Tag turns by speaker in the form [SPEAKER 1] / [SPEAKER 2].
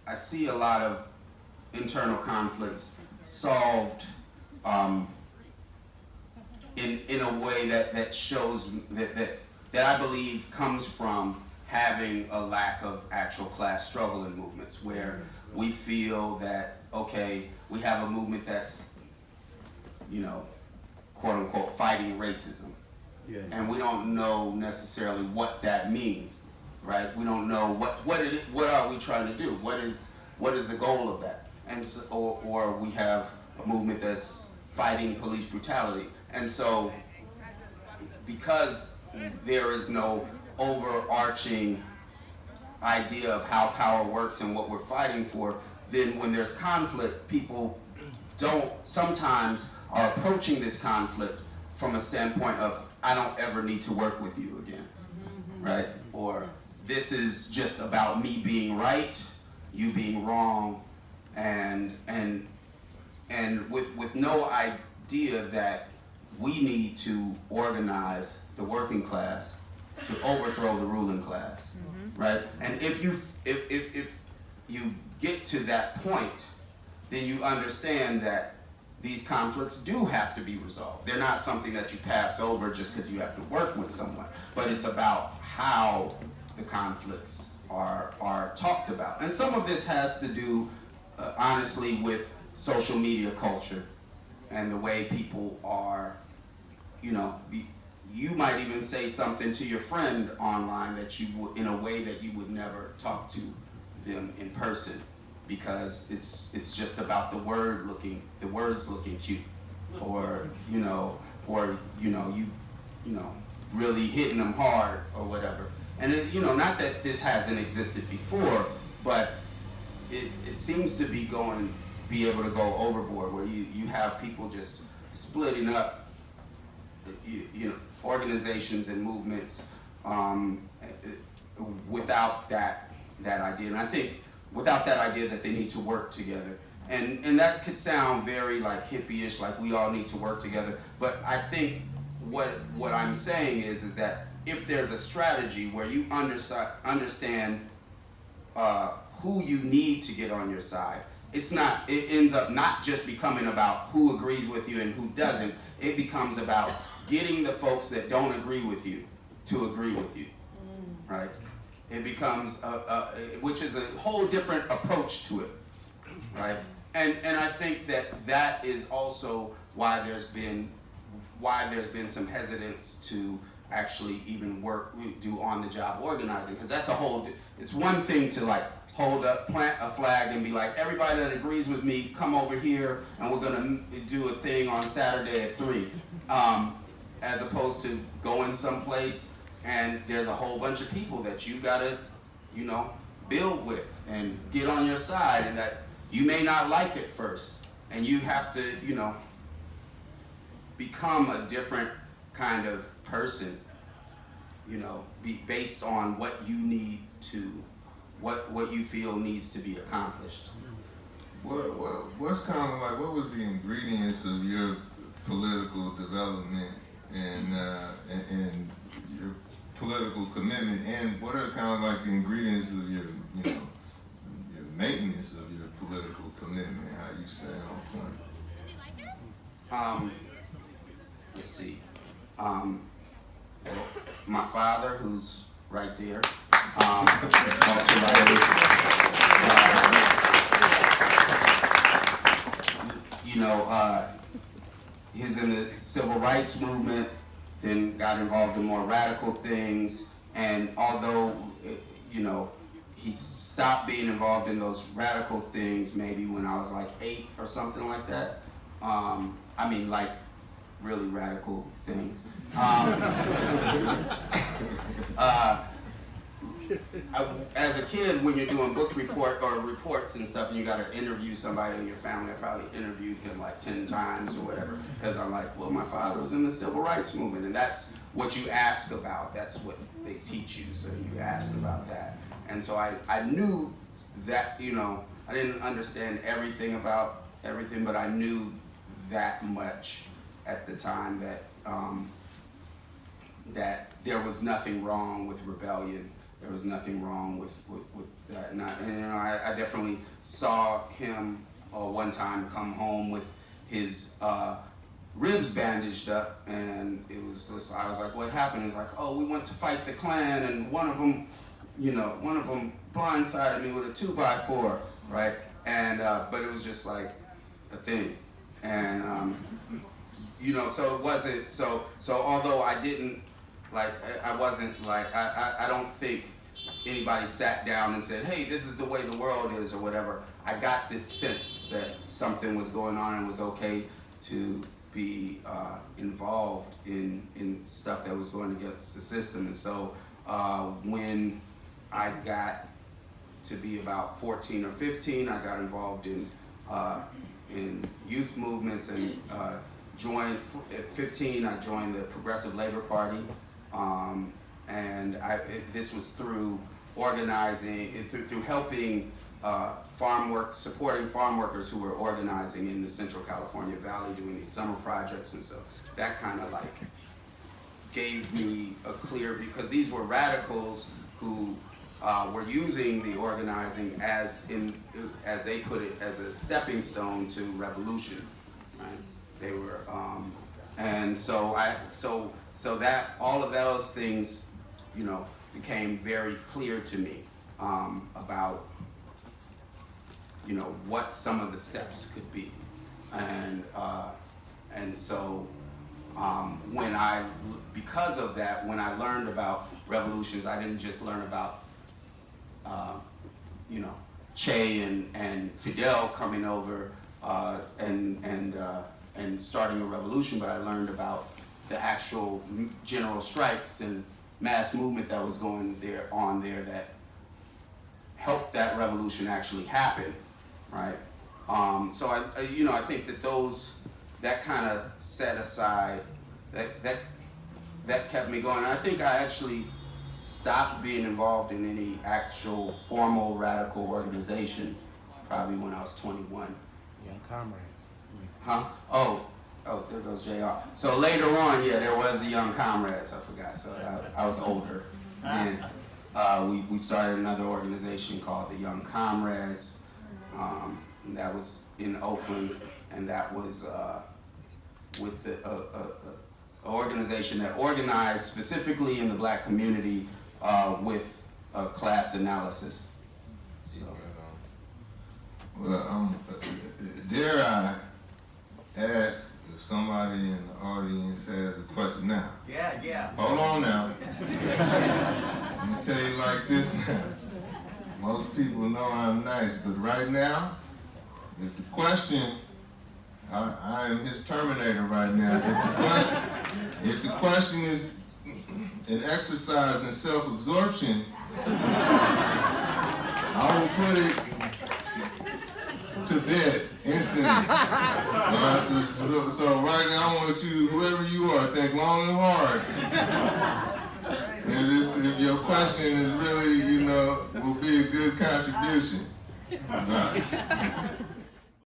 [SPEAKER 1] I see a lot of internal conflicts solved in a way that shows that I believe comes from having a lack of actual class struggle in movements, where we feel that, okay, we have a movement that's, you know, quote unquote fighting racism. Yeah. And we don't know necessarily what that means, right? We don't know what are we trying to do? What is the goal of that? And so, or we have a movement that's fighting police brutality. And so, because there is no overarching idea of how power works and what we're fighting for, then when there's conflict, people sometimes are approaching this conflict from a standpoint of, I don't ever need to work with you again, right? Or this is just about me being right, you being wrong, and with no idea that we need to organize the working class to overthrow the ruling class, right? And if you get to that point, then you understand that these conflicts do have to be resolved. They're not something that you pass over just because you have to work with someone, but it's about how the conflicts are talked about. And some of this has to do, honestly, with social media culture and the way people are, you know, you might even say something to your friend online that you would, in a way that you would never talk to them in person, because it's just about the words looking cute, or you really hitting them hard or whatever. And not that this hasn't existed before, but it seems to be able to go overboard, where you have people just splitting up, organizations and movements without that idea. And I think without that idea that they need to work together. And that could sound very like hippie-ish, like we all need to work together. But I think what I'm saying is that if there's a strategy where you understand who you need to get on your side, it ends up not just becoming about who agrees with you and who doesn't. It becomes about getting the folks that don't agree with you to agree with you, right? It becomes, which is a whole different approach to it, right? And I think that is also why there's been some hesitance to actually even do on-the-job organizing, because that's it's one thing to like plant a flag and be like, everybody that agrees with me, come over here and we're gonna do a thing on Saturday at 3, as opposed to going someplace and there's a whole bunch of people that you gotta, build with and get on your side, and that you may not like at first, and you have to, become a different kind of person, be based on what you need to, what you feel needs to be accomplished.
[SPEAKER 2] What's kind of like, what was the ingredients of your political development and your political commitment, and what are kind of like the ingredients of your your maintenance of your political commitment, how you stay on point?
[SPEAKER 1] Let's see. My father, who's right there, he was in the civil rights movement, then got involved in more radical things, and although, he stopped being involved in those radical things maybe when I was like 8 or something like that. Like really radical things. As a kid, when you're doing book reports and stuff, and you got to interview somebody in your family, I probably interviewed him like 10 times or whatever, because I'm like, well, my father was in the civil rights movement, and that's what you ask about. That's what they teach you, so you ask about that. And so I knew that, I didn't understand everything about everything, but I knew that much at the time that that there was nothing wrong with rebellion. there was nothing wrong with that. And I definitely saw him one time come home with his ribs bandaged up, and it was just, I was like, what happened? He was like, oh, we went to fight the Klan, and one of them blindsided me with a 2x4, right? And but it was just like a thing, and so it wasn't so although I didn't like, I wasn't like, I don't think anybody sat down and said, hey, this is the way the world is or whatever. I got this sense that something was going on and it was okay to be involved in stuff that was going against the system. And so when I got to be about 14 or 15, I got involved in youth movements, and joined, at 15, I joined the Progressive Labor Party. And this was through organizing, through helping supporting farm workers who were organizing in the Central California Valley, doing these summer projects. And so that kind of like gave me a clear, because these were radicals who were using the organizing as they put it, as a stepping stone to revolution, right? They were, and so that all of those things, became very clear to me about, what some of the steps could be, and so because of that, when I learned about revolutions, I didn't just learn about Che and Fidel coming over and starting a revolution, but I learned about the actual general strikes and mass movement that was going on there that helped that revolution actually happen, right? So I think that kind of set aside, that kept me going. And I think I actually stopped being involved in any actual formal radical organization probably when I was 21.
[SPEAKER 3] Young Comrades.
[SPEAKER 1] Huh? Oh, there goes JR. So later on, yeah, there was the Young Comrades, I forgot. So I was older. And we started another organization called the Young Comrades. And that was in Oakland, and that was with the organization that organized specifically in the Black community with class analysis. So.
[SPEAKER 2] Well, dare I ask if somebody in the audience has a question now?
[SPEAKER 4] Yeah.
[SPEAKER 2] Hold on now. Let me tell you like this now. Most people know I'm nice, but right now, if the question, I am his terminator right now. If the question is an exercise in self-absorption, I will put it to bed instantly. So right now I want you, whoever you are, think long and hard. If your question is really, will be a good contribution.